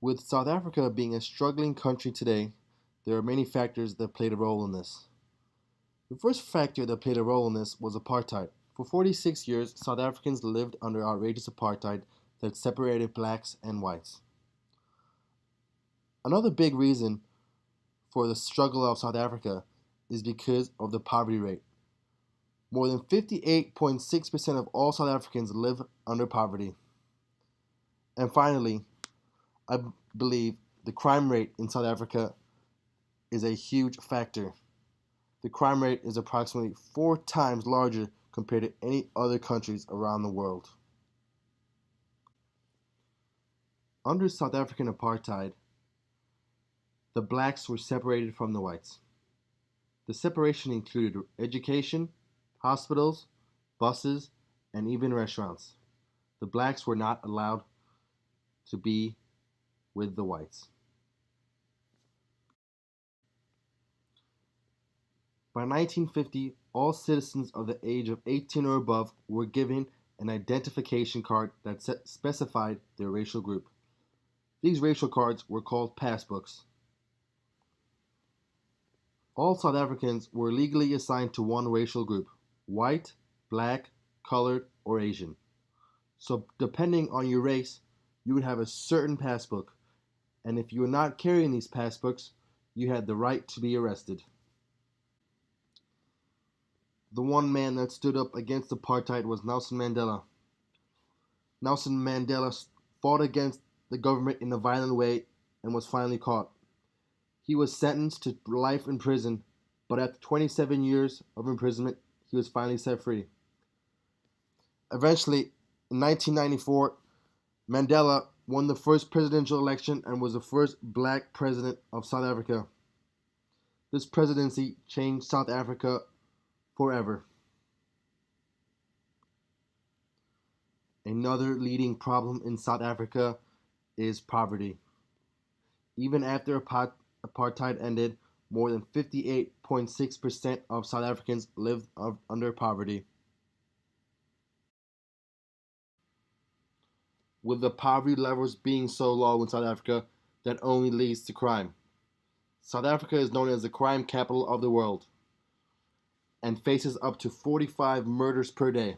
With South Africa being a struggling country today, there are many factors that played a role in this. The first factor that played a role in this was apartheid. For 46 years, South Africans lived under outrageous apartheid that separated blacks and whites. Another big reason for the struggle of South Africa is because of the poverty rate. More than 58.6% of all South Africans live under poverty. And finally, I believe the crime rate in South Africa is a huge factor. The crime rate is approximately 4 times larger compared to any other countries around the world. Under South African apartheid, the blacks were separated from the whites. The separation included education, hospitals, buses, and even restaurants. The blacks were not allowed to be with the whites. By 1950, all citizens of the age of 18 or above were given an identification card that specified their racial group. These racial cards were called passbooks. All South Africans were legally assigned to one racial group: white, black, colored, or Asian. So, depending on your race, you would have a certain passbook, and if you were not carrying these passbooks, you had the right to be arrested. The one man that stood up against apartheid was Nelson Mandela. Nelson Mandela fought against the government in a violent way and was finally caught. He was sentenced to life in prison, but after 27 years of imprisonment, he was finally set free. Eventually, in 1994, Mandela won the first presidential election and was the first black president of South Africa. This presidency changed South Africa forever. Another leading problem in South Africa is poverty. Even after apartheid ended, more than 58.6% of South Africans lived under poverty. With the poverty levels being so low in South Africa, that only leads to crime. South Africa is known as the crime capital of the world and faces up to 45 murders per day.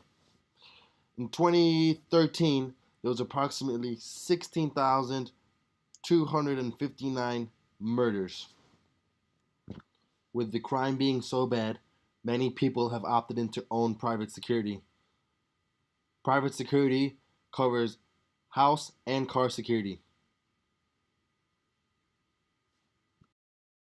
In 2013, there was approximately 16,259 murders. With the crime being so bad, many people have opted in to own private security. Private security covers house and car security.